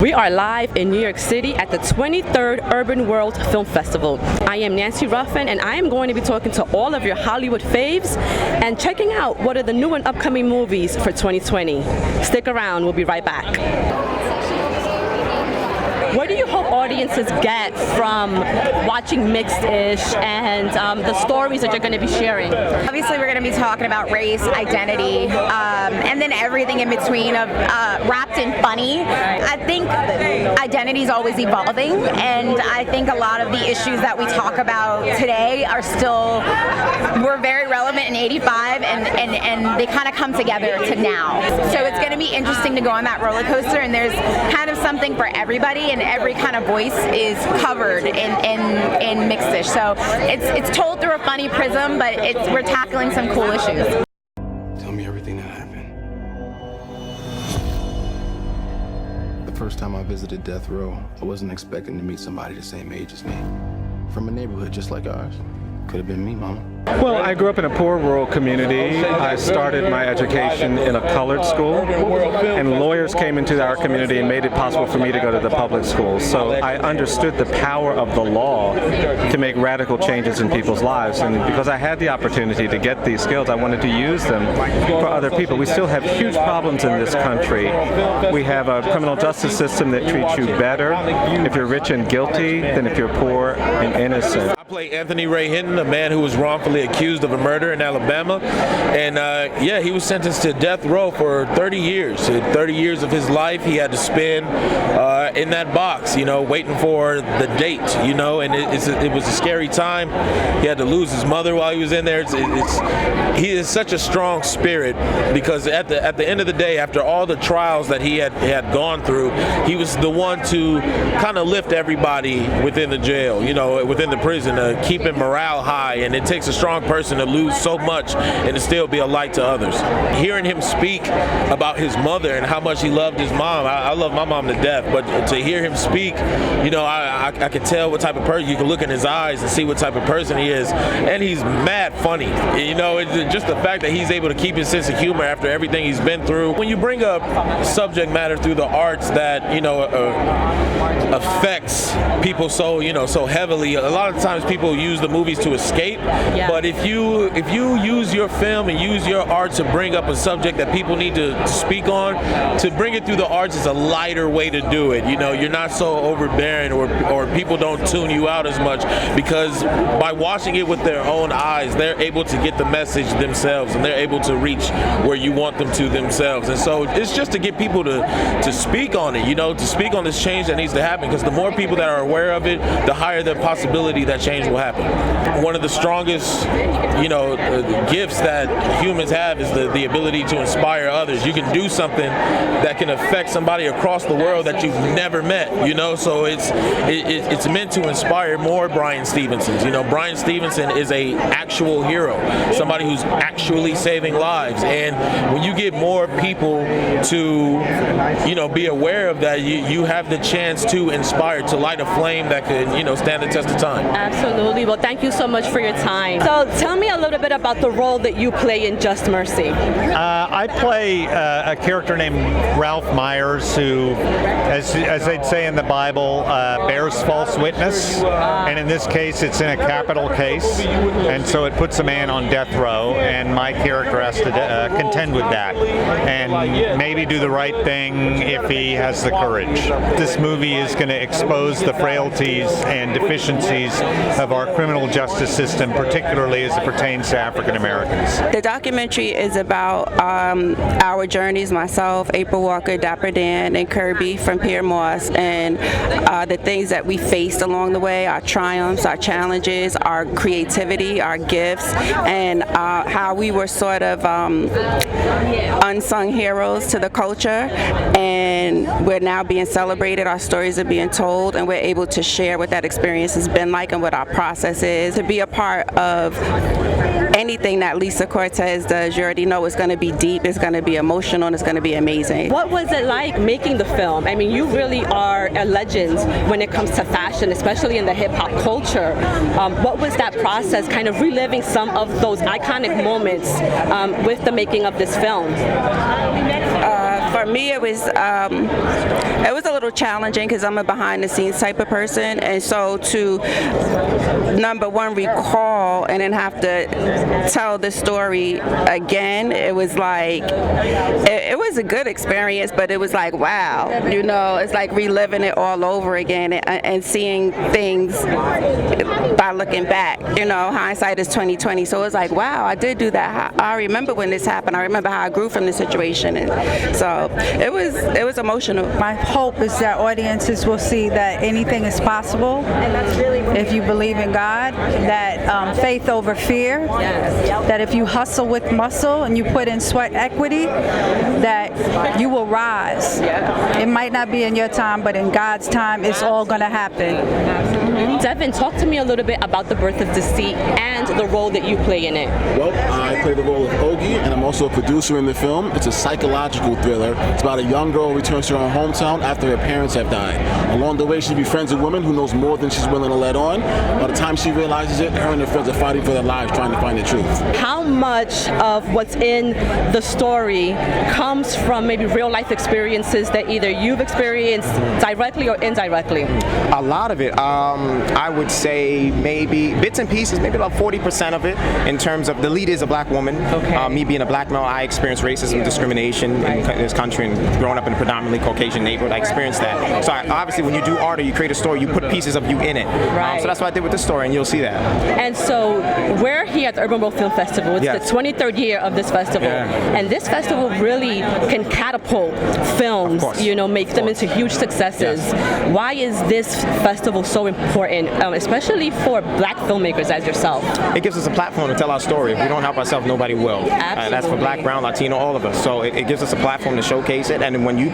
We are live in New York City at the 23rd Urban World Film Festival. I am Nancy Ruffin, and I am going to be talking to all of your Hollywood faves and checking out what are the new and upcoming movies for 2020. Stick around, we'll be right back. What do you hope audiences get from watching Mixed-ish and the stories that you're going to be sharing? Obviously, we're going to be talking about race, identity, and then everything in between of wrapped in funny. I think identity is always evolving, and I think a lot of the issues that we talk about today are still, were very relevant in '85, and they kind of come together to now. So it's going to be interesting to go on that roller coaster, and there's kind of something for everybody, and every kind of voice is covered in Mixed-ish. So it's told through a funny prism, but we're tackling some cool issues. Tell me everything that happened. The first time I visited death row, I wasn't expecting to meet somebody the same age as me, from a neighborhood just like ours. Could have been me, Mama. Well, I grew up in a poor rural community. I started my education in a colored school, and lawyers came into our community and made it possible for me to go to the public schools. So I understood the power of the law to make radical changes in people's lives. And because I had the opportunity to get these skills, I wanted to use them for other people. We still have huge problems in this country. We have a criminal justice system that treats you better if you're rich and guilty than if you're poor and innocent. I play Anthony Ray Hinton, a man who was wrongfully accused of a murder in Alabama, and yeah, he was sentenced to death row for 30 years. 30 years of his life he had to spend in that box, you know, waiting for the date, you know, and it was a scary time. He had to lose his mother while he was in there. He is such a strong spirit, because at the end of the day, after all the trials that he had gone through, he was the one to kind of lift everybody within the jail, you know, within the prison, keeping morale high. And it takes a strong person to lose so much and to still be a light to others. Hearing him speak about his mother and how much he loved his mom, I love my mom to death, but to hear him speak, you know, I can tell what type of person. You can look in his eyes and see what type of person he is, and he's mad funny. You know, it's just the fact that he's able to keep his sense of humor after everything he's been through. When you bring up subject matter through the arts that, you know, affects people so, you know, so heavily, a lot of times people use the movies to escape. Yeah. But if you use your film and use your art to bring up a subject that people need to speak on, to bring it through the arts is a lighter way to do it. You know, you're not so overbearing, or people don't tune you out as much, because by watching it with their own eyes, they're able to get the message themselves, and they're able to reach where you want them to themselves. And so it's just to get people to speak on it, you know, to speak on this change that needs to happen, because the more people that are aware of it, the higher the possibility that change will happen. One of the strongest, you know, gifts that humans have is the ability to inspire others. You can do something that can affect somebody across the world that you've never met, you know, so it's meant to inspire more Bryan Stevensons. You know, Bryan Stevenson is a actual hero, somebody who's actually saving lives, and when you get more people to, you know, be aware of that, you have the chance to inspire, to light a flame that could, you know, stand the test of time. Absolutely. Well, thank you so much for your time. So tell me a little bit about the role that you play in Just Mercy. I play a character named Ralph Myers, who, as they'd say in the Bible, bears false witness, and in this case it's in a capital case, and so it puts a man on death row, and my character has to contend with that and maybe do the right thing if he has the courage. This movie is going to expose the frailties and deficiencies of our criminal justice system, particularly as it pertains to African Americans. The documentary is about our journeys, myself, April Walker, Dapper Dan, and Kirby from Pierre Moss, and the things that we faced along the way, our triumphs, our challenges, our creativity, our gifts, and how we were sort of unsung heroes to the culture, and we're now being celebrated, our stories are being told, and we're able to share what that experience has been like and what our process is. To be a part of anything that Lisa Cortez does, you already know it's going to be deep, it's going to be emotional, and it's going to be amazing. What was it like making the film? I mean, you really are a legend when it comes to fashion, especially in the hip-hop culture. What was that process, kind of reliving some of those iconic moments with the making of this film? For me, it was a little challenging because I'm a behind-the-scenes type of person, and so to number one recall and then have to tell the story again, it was like it was a good experience, but it was like, wow, it's like reliving it all over again and seeing things by looking back. Hindsight is 20/20, so it was like, wow, I did do that. I remember when this happened. I remember how I grew from the situation, and so it was emotional. My hope is that audiences will see that anything is possible if you believe in God, that faith over fear, that if you hustle with muscle and you put in sweat equity, that you will rise. It might not be in your time, but in God's time, it's all going to happen. Devin, talk to me a little bit about The Birth of Deceit and the role that you play in it. Well, I play the role of Ogie, and I'm also a producer in the film. It's a psychological thriller. It's about a young girl who returns to her hometown after her parents have died. Along the way, she befriends a woman who knows more than she's willing to let on. By the time she realizes it, her and her friends are fighting for their lives, trying to find the truth. How much of what's in the story comes from maybe real life experiences that either you've experienced directly or indirectly? A lot of it. I would say maybe bits and pieces, maybe about 40% of it in terms of the lead is a black woman. Okay. Me being a black male, I experienced racism, discrimination in this country, and growing up in a predominantly Caucasian neighborhood, I experienced that. So obviously when you do art or you create a story, you put pieces of you in it. So that's what I did with this story, and you'll see that. And so we're here at the Urbanworld Film Festival. It's the 23rd year of this festival. And this festival really can catapult films, make them into huge successes. Why is this festival so important, especially for black filmmakers as yourself? It gives us a platform to tell our story. If we don't help ourselves, nobody will. That's for black, brown, Latino, all of us. So it gives us a platform to showcase it. And when you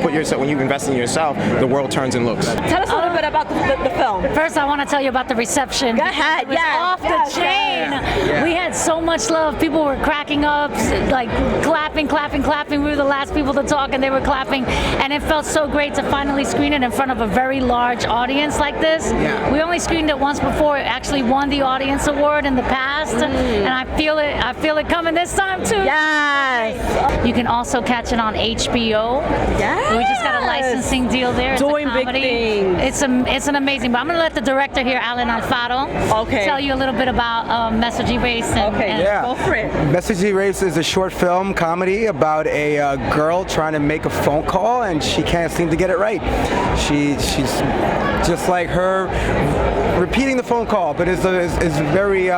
invest in yourself, the world turns and looks. Tell us a little bit about the film. First, I want to tell you about the reception. Go ahead. It was off the chain. We had so much love. People were cracking up, like clapping. We were the last people to talk, and they were clapping. And it felt so great to finally screen it in front of a very large audience like this. We only screened it once before. It actually won the audience award in the past, and I feel it coming this time too. Yes. You can also catch it on HBO. Yes. We just got a licensing deal there. It's Doing a comedy. big things. It's an amazing. But I'm gonna let the director here, Alan Alfaro, tell you a little bit about Message Erase. Go for it. Message Erase is a short film comedy about a girl trying to make a phone call and she can't seem to get it right. She's just like her repeating the phone call, but it's very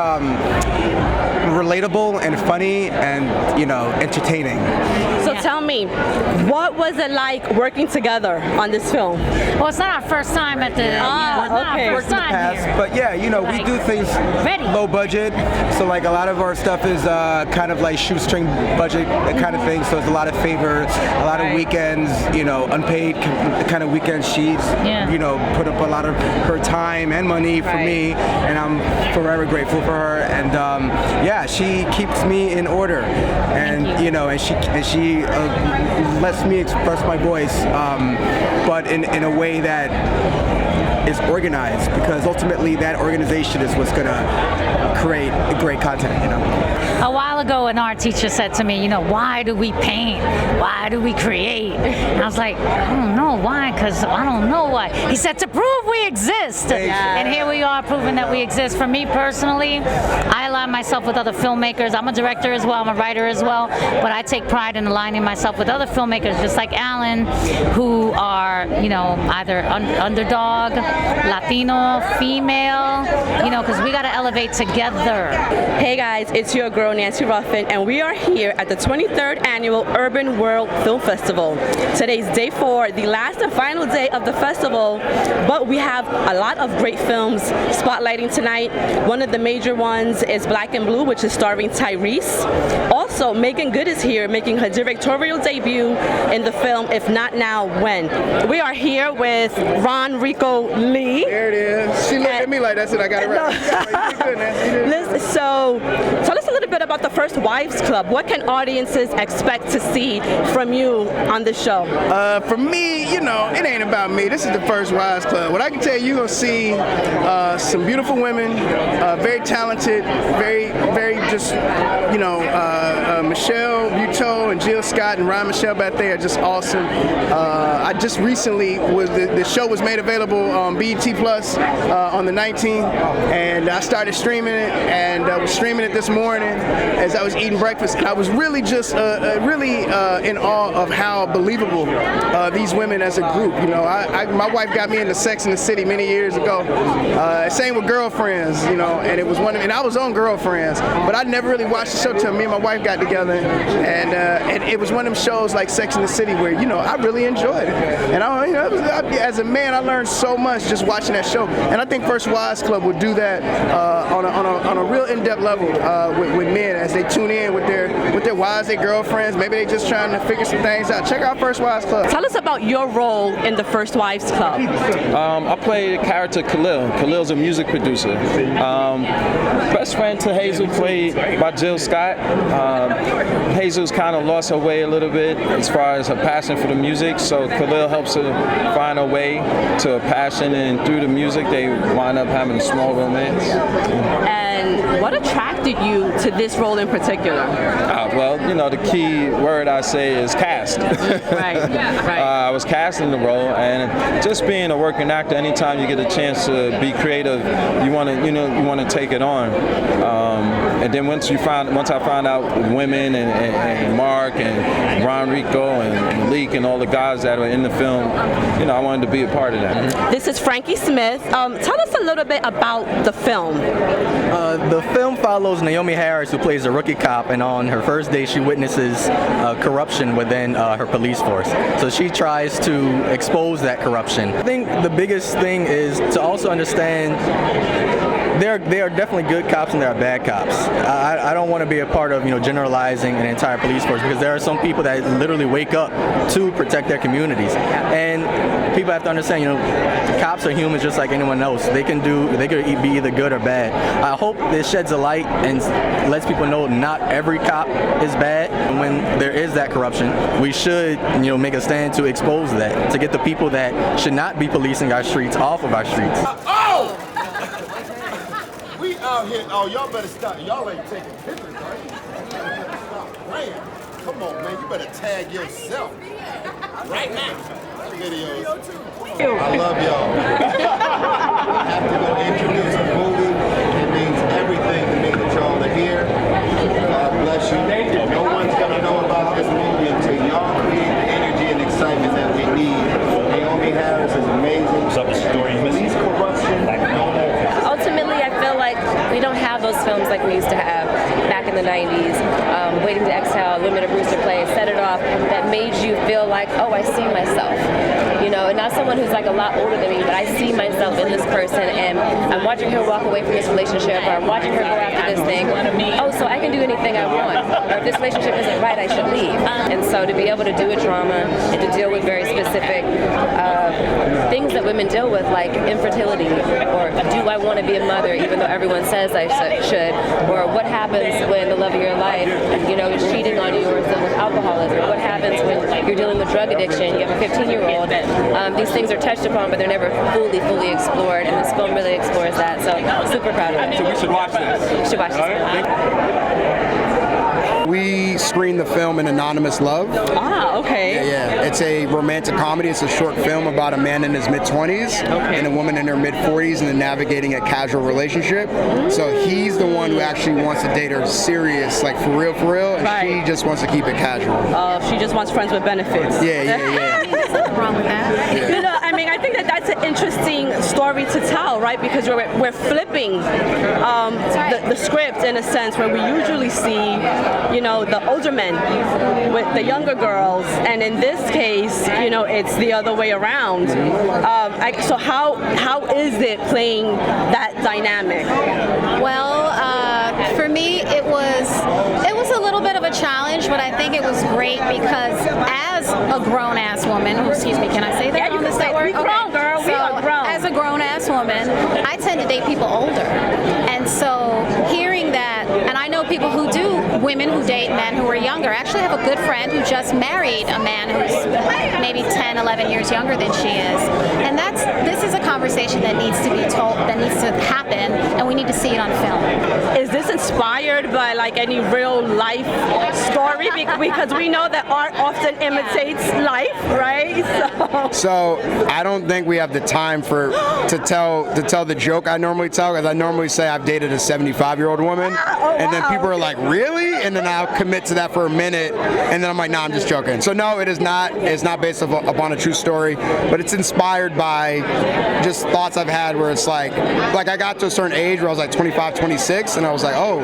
relatable and funny and entertaining. So tell me, what was it like working together on this film? Well, it's not our first time at the. It's not our first time here. But we do things low budget. So like a lot of our stuff is kind of like shoestring budget kind of thing. So it's a lot of favors, a lot of weekends, unpaid kind of weekend sheets. Put up a lot of her time and money for me, and I'm forever grateful for her. And she keeps me in order, and and she lets me express my voice, but in a way that is organized, because ultimately that organization is what's going to create great content. A while ago, an art teacher said to me, why do we paint? Why do we create? And I was like, I don't know why, because I don't know why. He said, to prove we exist. And here we are proving that we exist. For me personally, I align myself with other filmmakers. I'm a director as well, I'm a writer as well, but I take pride in aligning myself with other filmmakers, just like Alan, who are, either underdog, Latino, female, because we got to elevate together. Hey guys, it's your girl Nancy Ruffin, and we are here at the 23rd Annual Urbanworld Film Festival. Today's day 4, the last and final day of the festival, but we have a lot of great films spotlighting tonight. One of the major ones is Black and Blue, which is starring Tyrese. Also, Meagan Good is here making her directorial debut in the film If Not Now, When. We are here with RonReaco Lee. There it is. She looked at me like, that's it, I got it right. You did good, Nancy. So, tell us a little little bit about the First Wives Club. What can audiences expect to see from you on this show? For me, you know, it ain't about me. This is the First Wives Club. What I can tell you, you're going to see some beautiful women, very talented, very just, you know, Michelle Buteau and Jill Scott and Ron Michelle back there are just awesome. I just recently, the show was made available on BET Plus on the 19th, and I started streaming it, and I was streaming it this morning as I was eating breakfast. I was really just really in awe of how believable these women as a group. You know, my wife got me into Sex and the City many years ago. Same with Girlfriends, you know, and it was and I was on Girlfriends, but I never really watched the show till me and my wife got together, and it was one of them shows like Sex and the City where, you know, I really enjoyed it. And as a man, I learned so much just watching that show. And I think First Wives Club will do that on a real in-depth level with men as they tune in with their wives, their girlfriends. Maybe they're just trying to figure some things out. Check out First Wives Club. Tell us about your role in the First Wives Club. I play the character Khalil. Khalil's a music producer. Best friend to Hazel, played by Jill Scott. Hazel's kind of lost her way a little bit as far as her passion for the music, so Khalil helps her find her way to a passion, and through the music they wind up having a small romance. And what attracted you to this role in particular? Well, you know, the key word I say is cast. Right. I was cast in the role, and just being a working actor, anytime you get a chance to be creative, you want to take it on. And then once I found out women and Mark and RonReaco and Malik and all the guys that were in the film, you know, I wanted to be a part of that. This is Frankie Smith. Tell us a little bit about the film. The film follows Naomi Harris, who plays a rookie cop, and on her first day she witnesses corruption within her police force. So she tries to expose that corruption. I think the biggest thing is to also understand there are definitely good cops and there are bad cops. I don't want to be a part of, you know, generalizing an entire police force, because there are some people that literally wake up to protect their communities. And people have to understand, you know, cops are humans just like anyone else. They could be either good or bad. I hope this sheds a light and lets people know not every cop is bad. And when there is that corruption, we should, you know, make a stand to expose that, to get the people that should not be policing our streets off of our streets. We out here. Oh, y'all better stop. Y'all ain't taking pictures, right? Stop playing. Come on, man. You better tag yourself right now. Videos. I love y'all. I have to introduce the movie. It means everything to me that y'all are here. God bless you. No one's gonna know about this movie until y'all create the energy and excitement that we need. Naomi Harris is amazing. What's up, the story you missing? Police corruption. Ultimately, I feel like we don't have those films like we used to have back in the 90s. Waiting to Exhale, Women of Brewster Place, Set It Off, that made you feel like, oh, I see myself. You know, and not someone who's like a lot older than me, but I see myself in this person, and I'm watching her walk away from this relationship, or I'm watching her go after this thing. Oh, so I can do anything I want. Or if this relationship isn't right, I should leave. And so to be able to do a drama and to deal with very specific things that women deal with, like infertility, or do I want to be a mother even though everyone says I should, or what happens when the love of your life, you know, is cheating on you or dealing with alcoholism, or what happens when you're dealing with drug addiction, you have a 15-year-old. These things are touched upon, but they're never fully explored, and this film really explores that, so I'm super proud of it. So we should watch this. You should watch this. We screened the film in Anonymous Love. Ah, okay. Yeah. It's a romantic comedy. It's a short film about a man in his mid-20s and a woman in her mid-40s, and then navigating a casual relationship. So he's the one who actually wants to date her serious, like for real, and she just wants to keep it casual. She just wants friends with benefits. Yeah. There's nothing wrong with that. Yeah. You know, I mean, I think that's an interesting story to tell, right? Because we're flipping the script in a sense, where we usually see, you know, the older men with the younger girls, and in this case, you know, it's the other way around. So how is it playing that dynamic? Well, for me, it was a little bit of a challenge, but I think it was great because as a grown-ass woman, excuse me, can I say that? Yeah, you can say we grown, girl. We are grown. As a grown-ass woman, I tend to date people older, and so hearing that, and I know people who do, women who date men who are younger. I actually have a good friend who just married a man who's maybe 10, 11 years younger than she is. And this is a conversation that needs to be told, that needs to happen, and we need to see it on film. Is this inspired by like any real life story? Because we know that art often imitates life, right? So I don't think we have the time to tell the joke I normally tell, because I normally say I've dated a 75-year-old woman, and then people are like, really? And then I'll commit to that for a minute, and then I'm like, nah, I'm just joking. So no, it is not. It's not based upon a true story, but it's inspired by just thoughts I've had where it's like I got to a certain age where I was like 25, 26, and I was like, oh,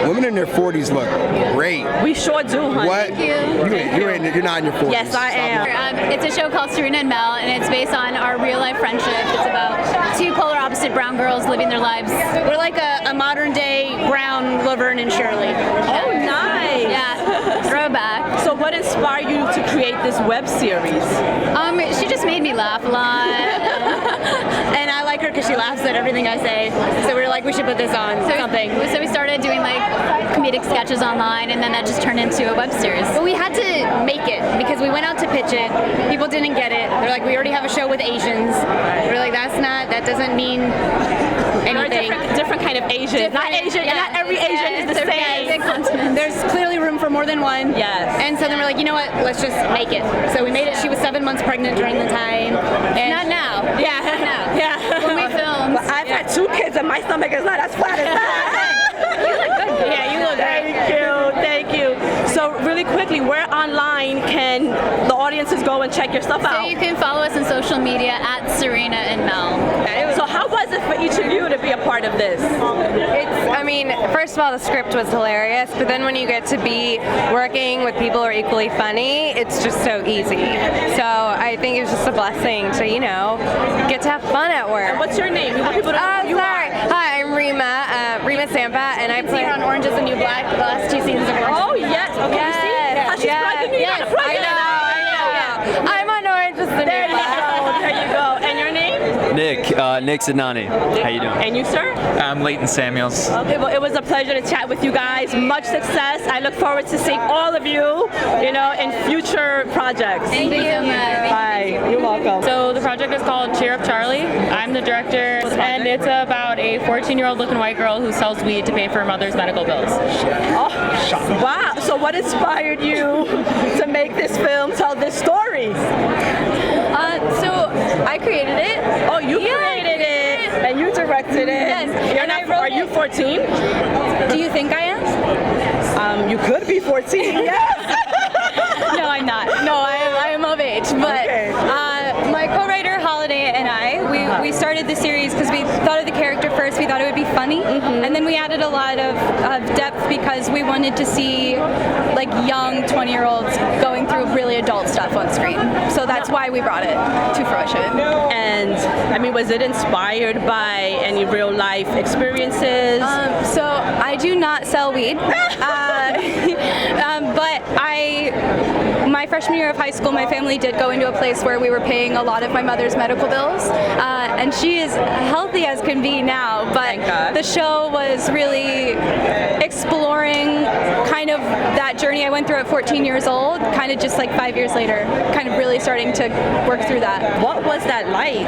women in their 40s look great. We sure do, honey. What? Thank you. You're not in your 40s. Yes, I am. It's a show called Serena and Mel, and it's based on our real life friendship. It's about two polar opposite brown girls living their lives. We're like a modern day brown Laverne and Shirley. Oh, nice. Yeah, throwback. So what inspired you to create this web series? She just made me laugh a lot. And I like her because she laughs at everything I say. So we were like, we should put this on something. So we started doing like comedic sketches online, and then that just turned into a web series. But we had to make it because we went out to pitch it. People didn't get it. They're like, we already have a show with Asians. We're like, that doesn't mean anything. Different kind of Asian. Not Asian. Not every Asian is the same. There's clearly room for more than one. Yes. And so then we're like, you know what? Let's just make it. So we made it. She was 7 months pregnant during the time. And not now. Yeah. Not now. Yeah. When we filmed. But I've had 2 kids and my stomach is not as flat as that. You look good. Yeah, you look great. Thank you. So really quickly, where online can the audiences go and check your stuff out? So you can follow us on social media at Serena and Mel. So how was it for each of you to be a part of this? I mean, first of all, the script was hilarious, but then when you get to be working with people who are equally funny, it's just so easy. So I think it was just a blessing to, get to have fun at work. And what's your name? You want people to know who you sorry. are. Hi, I'm Rima Sampa, and I play her on Orange is the New Black, the last 2 seasons of Orange. Oh, yes. Okay, Yes, you see? How she's plugging you. yes, You gotta plug I it. know. I'm on Orange is the New There you Black. go. There you go. And your name? Nick Sidnani. How you doing? And you, sir? I'm Leighton Samuels. Okay, well, it was a pleasure to chat with you guys. Much success. I look forward to seeing all of you, in future projects. Thank you so much. Bye. You're welcome. So the project is called Cheer Up Charlie. I'm the director, and it's about a 14-year-old looking white girl who sells weed to pay for her mother's medical bills. Oh, wow. So what inspired you to make this film, tell this story? So I created it. Oh, you created it, and you directed it. Yes, And I wrote Are you 14? Do you think I am? You could be 14, yes. No, I'm not. No, I am of age. But my co-writer Holiday and I, we started the series because we thought of the character first. We thought it would be funny, and then we added a lot of depth because we wanted to see like young 20-year-olds going through really adult stuff on screen. So that's why we brought it to fruition. And I mean, was it inspired by any real life experiences? So I do not sell weed, but my freshman year of high school, my family did go into a place where we were paying a lot of my mother's medical bills, and she is healthy as can be now, but the show was really exploring kind of that journey I went through at 14 years old, kind of just like 5 years later, kind of really starting to work through that. What was that like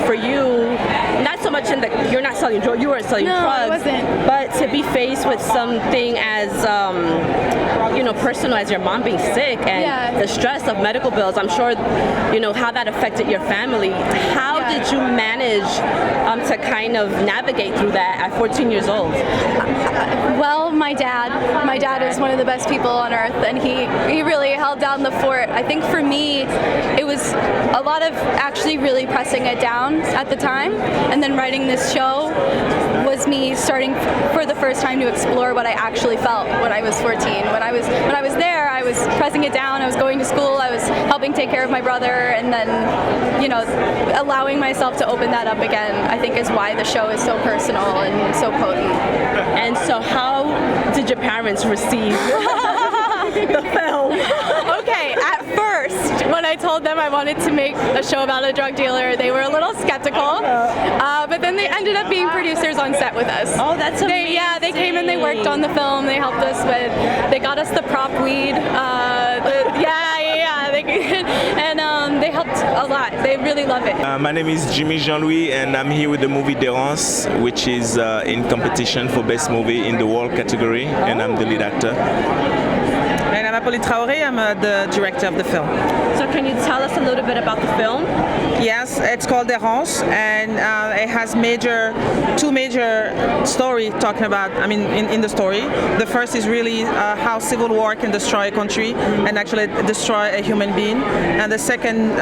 for you? Not so much you're not selling drugs, you weren't selling drugs. I wasn't. But to be faced with something as, personal as your mom being sick and the stress of medical bills, I'm sure, how that affected your family. How did you manage to kind of navigate through that at 14 years old? Well, my dad is one of the best people on earth, and he really held down the fort. I think for me, it was a lot of actually really pressing it down at the time, and then writing this show was me starting for the first time to explore what I actually felt when I was 14. When I was there, I was pressing it down. I was going to school. I was helping take care of my brother, and then, allowing myself to open that up again, I think is why the show is so personal and so potent. And so how did your parents receive the film? Okay, at first, When I told them I wanted to make a show about a drug dealer, they were a little skeptical. But then they ended up being producers on set with us. Oh, that's amazing. They came and they worked on the film. They helped us they got us the prop weed. And they helped a lot. They really love it. My name is Jimmy Jean-Louis, and I'm here with the movie D'Errance, which is in competition for Best Movie in the World category, and I'm the lead actor. And I'm Apolline Traoré. I'm the director of the film. So can you tell us a little bit about the film? Yes, it's called D'Errance, and it has two major stories talking about, in the story. The first is really how civil war can destroy a country and actually destroy a human being. And the second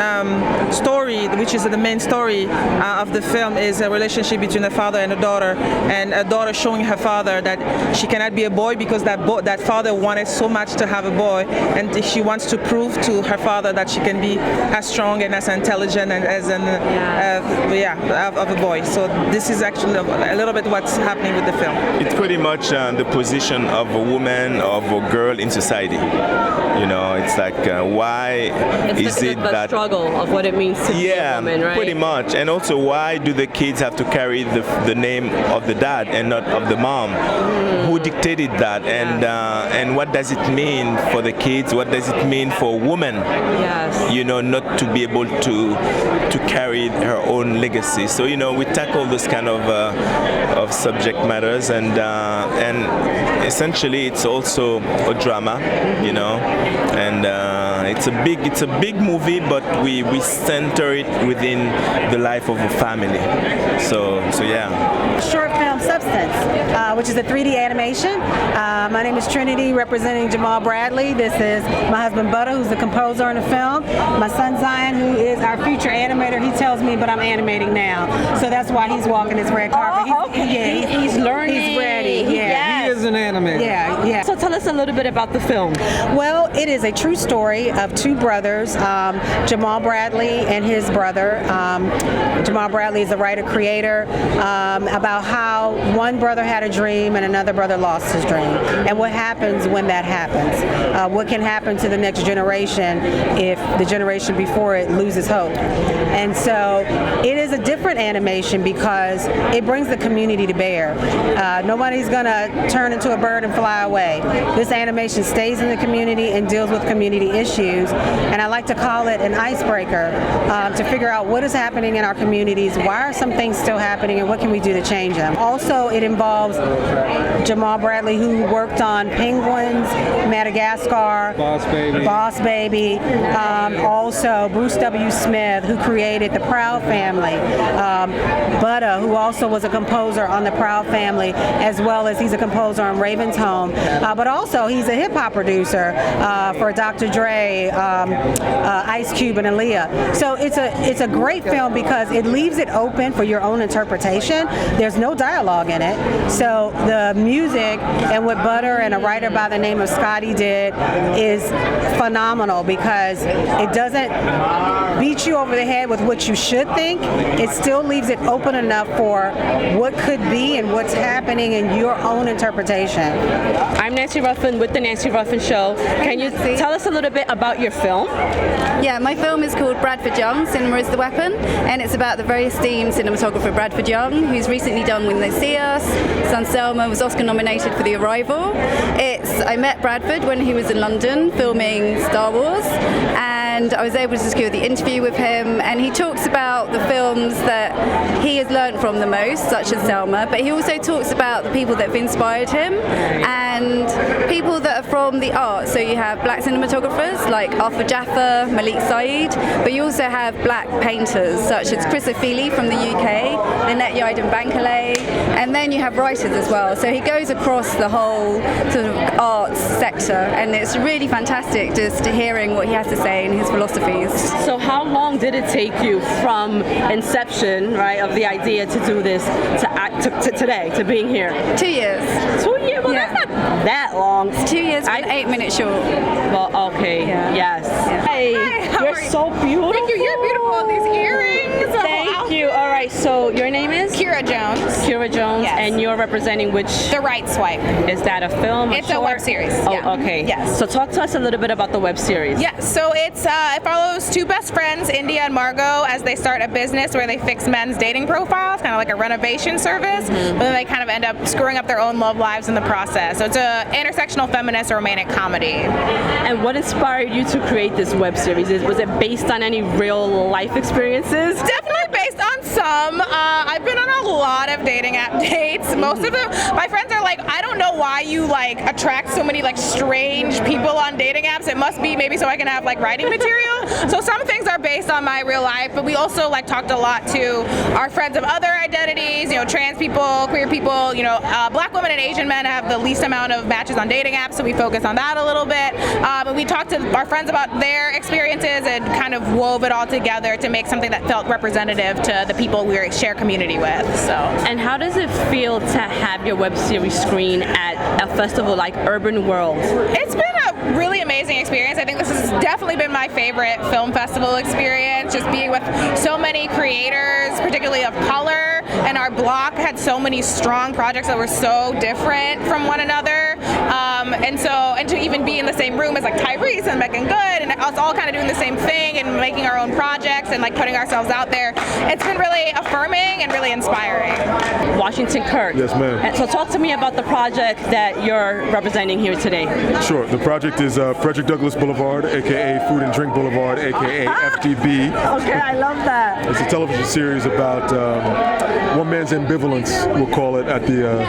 story, which is the main story of the film, is a relationship between a father and a daughter showing her father that she cannot be a boy because that father wanted so much to have a boy, and she wants to prove to her father that she can be as strong and as intelligent and as of a boy. So this is actually a little bit what's happening with the film. It's pretty much the position of a woman, of a girl in society. You know, it's like why is it the that struggle of what it means to be a woman, right? Pretty much. And also, why do the kids have to carry the name of the dad and not of the mom? Who dictated that? And what does it mean for the kids? What does it mean for a woman? Yes. You know, not to be able to carry her own legacy. So you know, we tackle this kind of subject matters, and essentially it's also a drama, you know, and it's a big movie, but we center it within the life of a family. So yeah. Short film Substance, which is a 3D animation. My name is Trinity, representing Jamal Bradley. This is my husband Butter, who's the composer on the film. My son Zion, who is our future animator. He tells me, but I'm animating now, so that's why he's walking this red carpet. He's learning. He's ready. Yeah, yes. he is an animator. Yeah. So tell us a little bit about the film. Well, it is a true story of two brothers, Jamal Bradley and his brother. Jamal Bradley is a writer-creator, about how one brother had a dream and another brother lost his dream, and what happens when that happens. What can happen to the next generation if the generation before it loses hope. And so it is a different animation because it brings the community to bear. Nobody's going to turn into a bird and fly away. This animation stays in the community and deals with community issues, and I like to call it an icebreaker to figure out what is happening in our communities, why are some things still happening, and what can we do to change them. Also, it involves Jamal Bradley, who worked on Penguins, Madagascar, Boss Baby. Also, Bruce W. Smith, who created the Proud Family. Butter, who also was a composer on the Proud Family, as well as he's a composer on Raven's Home. But also, he's a hip-hop producer for Dr. Dre, Ice Cube, and Aaliyah. So it's a great film because it leaves it open for your own interpretation. There's no dialogue in it. So the music and what Butter and a writer by the name of Scotty did is phenomenal because it doesn't beat you over the head with what you should think. It still leaves it open enough for what could be and what's happening in your own interpretation. I'm Nancy Ruffin with The Nancy Ruffin Show. Can you tell us a little bit about your film? Yeah, my film is called Bradford Young, Cinema is the Weapon, and it's about the very esteemed cinematographer Bradford Young, who's recently done When They See Us. Son Selma was Oscar nominated for The Arrival. I met Bradford when he was in London filming Star Wars, and I was able to secure the interview with him, and he talks about the films that he has learned from the most, such as Selma, but he also talks about the people that have inspired him and people that are from the arts. So you have black cinematographers like Arthur Jaffa, Malik Saeed, but you also have black painters such as Chris O'Feely from the UK, Lynette Yiden Bankalay, and then you have writers as well. So he goes across the whole sort of arts sector, and it's really fantastic just hearing what he has to say and his philosophies. So how long did it take you from inception, right, of the idea to do this to today, to being here? 2 years. 2 years? Well, yeah. That's not that long. It's 2 years for an 8-minute short. Well, okay, yes. Yeah. Hey, you're so beautiful. Thank you, you're beautiful. These earrings. Thank you. All right, so your name is? Kira. Kira Jones. Kira Jones, Yes. and you're representing which? The Right Swipe. Is that a film? It's a web series. Oh, yeah. okay. Yes. So talk to us a little bit about the web series. Yeah, so it follows two best friends, India and Margot, as they start a business where they fix men's dating profiles, kind of like a renovation service, but then they kind of end up screwing up their own love lives in the process. So it's an intersectional feminist romantic comedy. And what inspired you to create this web series? Was it based on any real life experiences? Definitely based on some. I've been on a lot of dating app dates. Most of them, my friends are like, I don't know why you like attract so many like strange people on dating apps. It must be maybe so I can have like writing material. So some things are based on my real life, but we also like talked a lot to our friends of other identities, you know, trans people, queer people, you know, black women and Asian men have the least amount of matches on dating apps, so we focus on that a little bit. And we talked to our friends about their experiences and kind of wove it all together to make something that felt representative to the people we share community with. So. And how does it feel to have your web series screen at a festival like Urban World? It's been a really amazing experience. I think this has definitely been my favorite film festival experience, just being with so many creators, particularly of color, and our block had so many strong projects that were so different from one another. And to even be in the same room as like Tyrese and Meagan Good and us all kind of doing the same thing and making our own projects and like putting ourselves out there, it's been really affirming and really inspiring. Washington Kirk. Yes, ma'am. And so talk to me about the project that you're representing here today. Sure. The project is Frederick Douglass Boulevard, aka Food and Drink Boulevard, aka FDB. Okay, I love that. It's a television series about one man's ambivalence, we'll call it, at the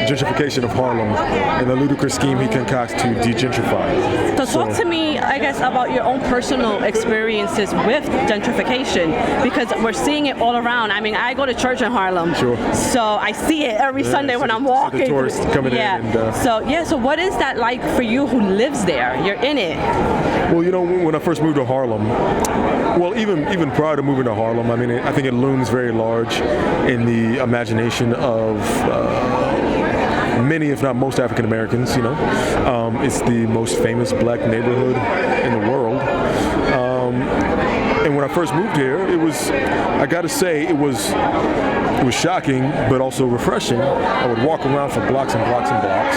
gentrification of Harlem and the ludicrous scheme he concocts to degentrify. So talk to me, I guess, about your own personal experiences with gentrification, because we're seeing it all around. I mean, I go to church in Harlem, sure. So I see it every Sunday when I'm walking. The tourists coming in. And, so what is that like for you who lives there? You're in it. Well, you know, when I first moved to Harlem, well, even prior to moving to Harlem, I mean, I think it looms very large in the imagination of many, if not most, African Americans. You know, it's the most famous black neighborhood in the world. And when I first moved here, I got to say, it was shocking, but also refreshing. I would walk around for blocks and blocks and blocks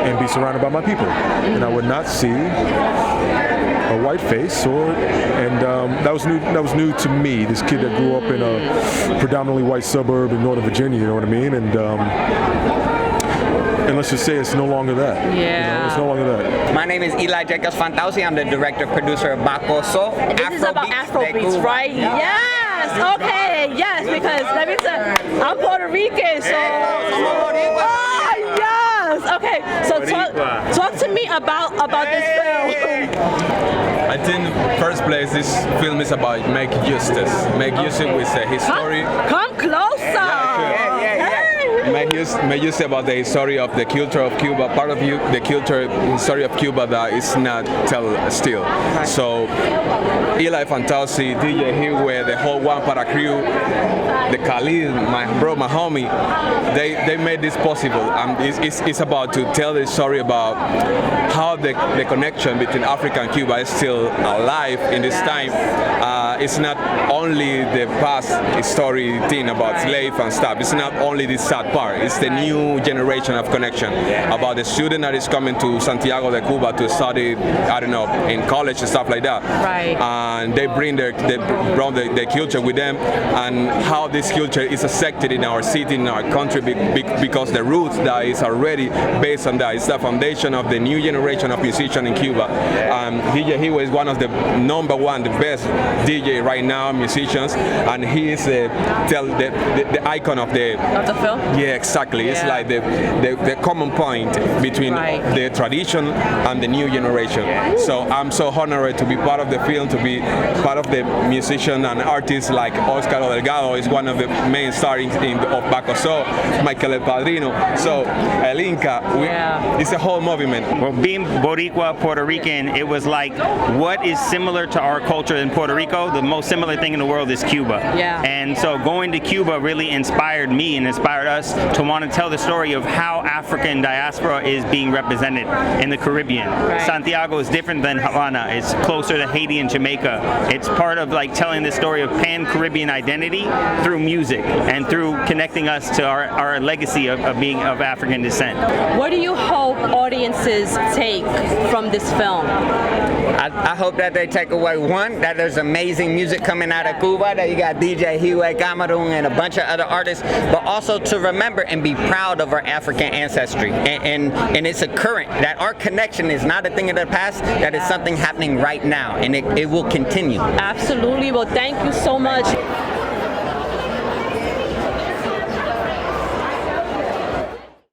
and be surrounded by my people, and I would not see a white face, and that was new to me. This kid that grew up in a predominantly white suburb in Northern Virginia, you know what I mean? And let's just say it's no longer that. Yeah. You know, it's no longer that. My name is Eli Jacobs Fantausi. I'm the director producer of Bacoso. This is about Afrobeats, right? Yes. Okay. Yes, because let me tell you, I'm Puerto Rican, so. Yes. Okay. So talk to me about this film. I think, first place, this film is about make justice with the history. Come closer. Make use about the history of the culture of Cuba. Part of the history of Cuba that is not tell still. So, Eli Fantausi, DJ Highway, the whole One Para crew, the Khalid, my homie, they made this possible. It's about to tell the story about how the connection between Africa and Cuba is still alive in this time. It's not only the past story thing about slave and stuff. It's not only this sad part. It's the new generation of connection about the student that is coming to Santiago de Cuba to study, I don't know, in college and stuff like that. Right. And they bring their culture with them, and how this culture is accepted in our city, in our country, because the roots that is already based on that. It's the foundation of the new generation of musicians in Cuba. DJ Highway is one of the #1, the best DJ right now, musicians, and he is the icon of the film. Yeah, exactly. It's like the common point between the tradition and the new generation. So I'm so honored to be part of the film, to be part of the musician and artists like Oscar Delgado is one of the main stars of Bacoso, Michael El Padrino. So El Inca, it's a whole movement. Well, being Boricua, Puerto Rican, it was like, what is similar to our culture in Puerto Rico? The most similar thing in the world is Cuba. Yeah. And so going to Cuba really inspired me and inspired us to want to tell the story of how African diaspora is being represented in the Caribbean. Santiago is different than Havana. It's closer to Haiti and Jamaica. It's part of like telling the story of pan-Caribbean identity through music and through connecting us to our legacy of being of African descent. What do you hope audiences take from this film? I hope that they take away, one, that there's amazing music coming out of Cuba, that you got DJ Hiwe Cameroon and a bunch of other artists, but also to remember and be proud of our African ancestry. And it's a current, that our connection is not a thing of the past, that is something happening right now, and it will continue. Absolutely. Well, thank you so much.